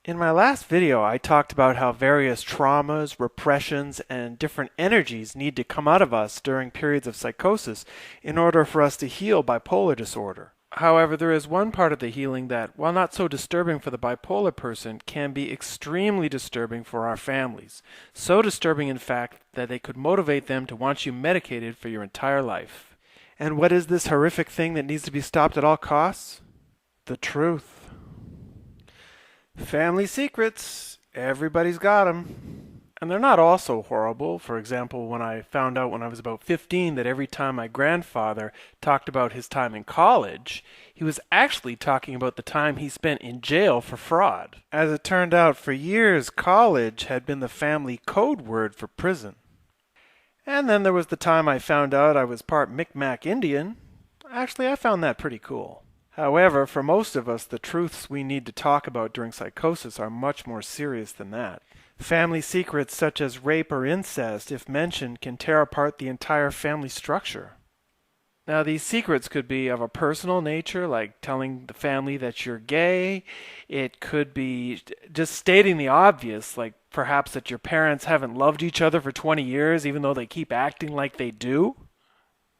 In my last video, I talked about how various traumas, repressions, and different energies need to come out of us during periods of psychosis in order for us to heal bipolar disorder. However, there is one part of the healing that, while not so disturbing for the bipolar person, can be extremely disturbing for our families. So disturbing, in fact, that they could motivate them to want you medicated for your entire life. And what is this horrific thing that needs to be stopped at all costs? The truth. Family secrets. Everybody's got them. And they're not all so horrible. For example, when I found out when I was about 15 that every time my grandfather talked about his time in college, he was actually talking about the time he spent in jail for fraud. As it turned out, for years, college had been the family code word for prison. And then there was the time I found out I was part Micmac Indian. Actually, I found that pretty cool. However, for most of us, the truths we need to talk about during psychosis are much more serious than that. Family secrets such as rape or incest, if mentioned, can tear apart the entire family structure. Now, these secrets could be of a personal nature, like telling the family that you're gay. It could be just stating the obvious, like perhaps that your parents haven't loved each other for 20 years, even though they keep acting like they do.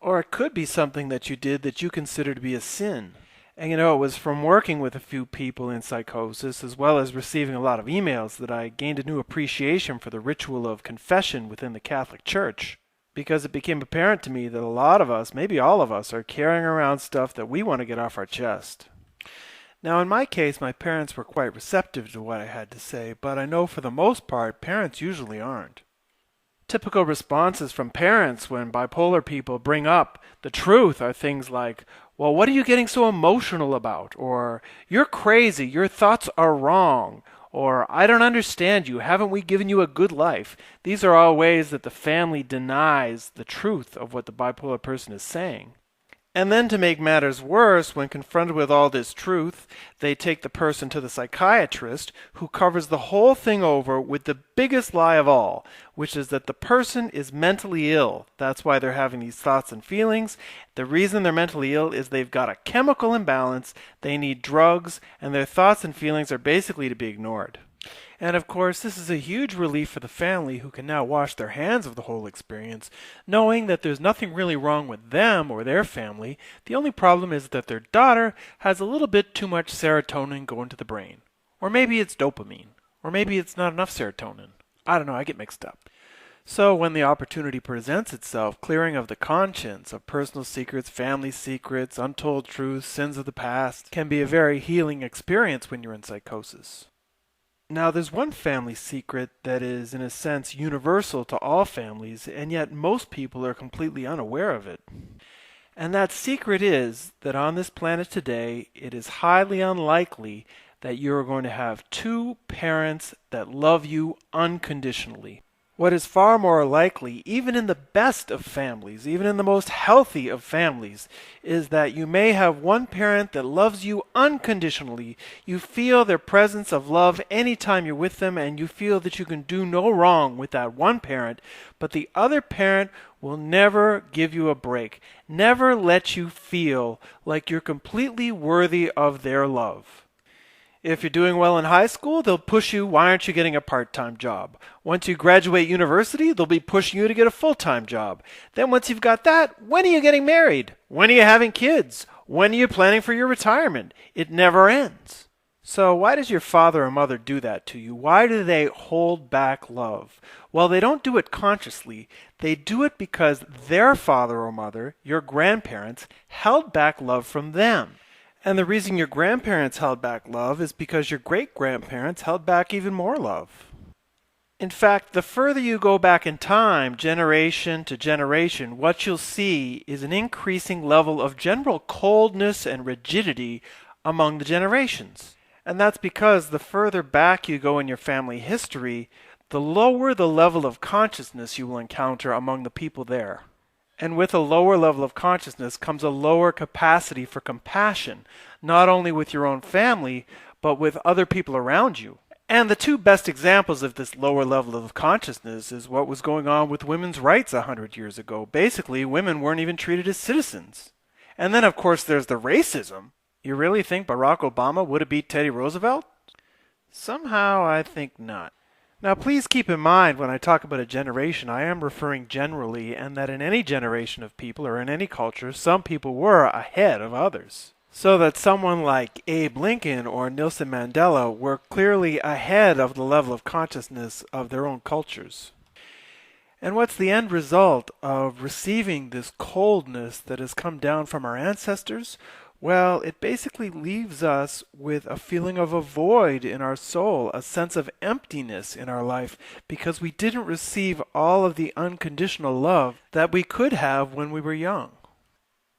Or it could be something that you did that you consider to be a sin. And it was from working with a few people in psychosis, as well as receiving a lot of emails, that I gained a new appreciation for the ritual of confession within the Catholic Church. Because it became apparent to me that a lot of us, maybe all of us, are carrying around stuff that we want to get off our chest. Now, in my case, my parents were quite receptive to what I had to say, but I know for the most part, parents usually aren't. Typical responses from parents when bipolar people bring up the truth are things like, "Well, what are you getting so emotional about?" Or, "You're crazy, your thoughts are wrong." Or, "I don't understand you, haven't we given you a good life?" These are all ways that the family denies the truth of what the bipolar person is saying. And then to make matters worse, when confronted with all this truth, they take the person to the psychiatrist, who covers the whole thing over with the biggest lie of all, which is that the person is mentally ill. That's why they're having these thoughts and feelings. The reason they're mentally ill is they've got a chemical imbalance, they need drugs, and their thoughts and feelings are basically to be ignored. And of course, this is a huge relief for the family, who can now wash their hands of the whole experience, knowing that there's nothing really wrong with them or their family. The only problem is that their daughter has a little bit too much serotonin going to the brain. Or maybe it's dopamine. Or maybe it's not enough serotonin. I don't know, I get mixed up. So when the opportunity presents itself, clearing of the conscience of personal secrets, family secrets, untold truths, sins of the past, can be a very healing experience when you're in psychosis. Now, there's one family secret that is, in a sense, universal to all families, and yet most people are completely unaware of it. And that secret is that on this planet today, it is highly unlikely that you're going to have two parents that love you unconditionally. What is far more likely, even in the best of families, even in the most healthy of families, is that you may have one parent that loves you unconditionally. You feel their presence of love anytime you're with them, and you feel that you can do no wrong with that one parent, but the other parent will never give you a break, never let you feel like you're completely worthy of their love. If you're doing well in high school, they'll push you, "Why aren't you getting a part-time job?" Once you graduate university, they'll be pushing you to get a full-time job. Then once you've got that, "When are you getting married? When are you having kids? When are you planning for your retirement?" It never ends. So why does your father or mother do that to you? Why do they hold back love? Well, they don't do it consciously. They do it because their father or mother, your grandparents, held back love from them. And the reason your grandparents held back love is because your great-grandparents held back even more love. In fact, the further you go back in time, generation to generation, what you'll see is an increasing level of general coldness and rigidity among the generations. And that's because the further back you go in your family history, the lower the level of consciousness you will encounter among the people there. And with a lower level of consciousness comes a lower capacity for compassion, not only with your own family, but with other people around you. And the two best examples of this lower level of consciousness is what was going on with women's rights 100 years ago. Basically, women weren't even treated as citizens. And then, of course, there's the racism. You really think Barack Obama would have beat Teddy Roosevelt? Somehow I think not. Now, please keep in mind when I talk about a generation, I am referring generally, and that in any generation of people or in any culture, some people were ahead of others. So that someone like Abe Lincoln or Nelson Mandela were clearly ahead of the level of consciousness of their own cultures. And what's the end result of receiving this coldness that has come down from our ancestors? Well, it basically leaves us with a feeling of a void in our soul, a sense of emptiness in our life, because we didn't receive all of the unconditional love that we could have when we were young.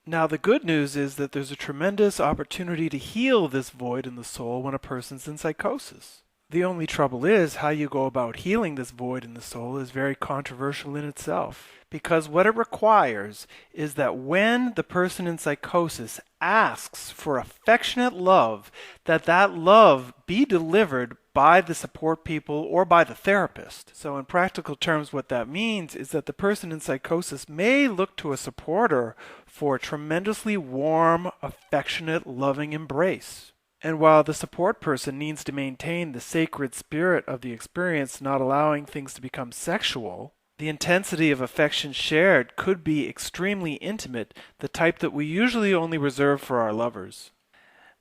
Now, the good news is that there's a tremendous opportunity to heal this void in the soul when a person's in psychosis. The only trouble is how you go about healing this void in the soul is very controversial in itself. Because what it requires is that when the person in psychosis asks for affectionate love, that love be delivered by the support people or by the therapist. So in practical terms, what that means is that the person in psychosis may look to a supporter for a tremendously warm, affectionate, loving embrace. And while the support person needs to maintain the sacred spirit of the experience, not allowing things to become sexual, the intensity of affection shared could be extremely intimate, the type that we usually only reserve for our lovers.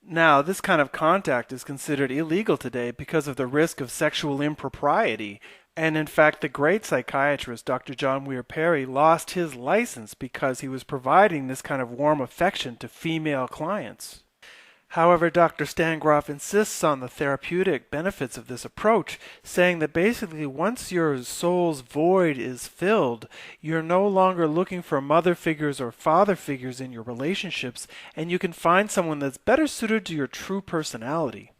Now, this kind of contact is considered illegal today because of the risk of sexual impropriety. And in fact, the great psychiatrist Dr. John Weir Perry lost his license because he was providing this kind of warm affection to female clients. However, Dr. Stangroff insists on the therapeutic benefits of this approach, saying that basically once your soul's void is filled, you're no longer looking for mother figures or father figures in your relationships, and you can find someone that's better suited to your true personality.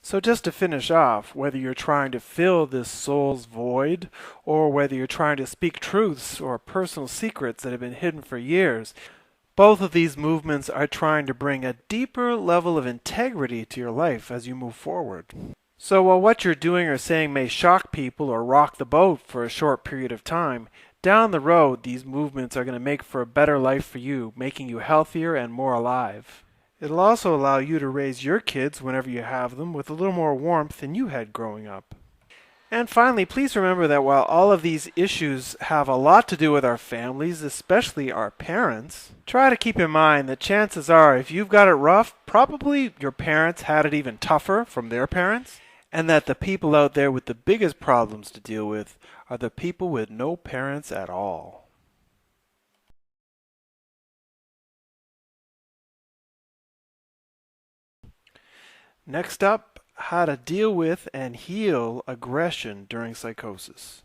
So just to finish off, whether you're trying to fill this soul's void, or whether you're trying to speak truths or personal secrets that have been hidden for years, both of these movements are trying to bring a deeper level of integrity to your life as you move forward. So while what you're doing or saying may shock people or rock the boat for a short period of time, down the road these movements are going to make for a better life for you, making you healthier and more alive. It'll also allow you to raise your kids whenever you have them with a little more warmth than you had growing up. And finally, please remember that while all of these issues have a lot to do with our families, especially our parents, try to keep in mind that chances are if you've got it rough, probably your parents had it even tougher from their parents, and that the people out there with the biggest problems to deal with are the people with no parents at all. Next up, how to deal with and heal aggression during psychosis.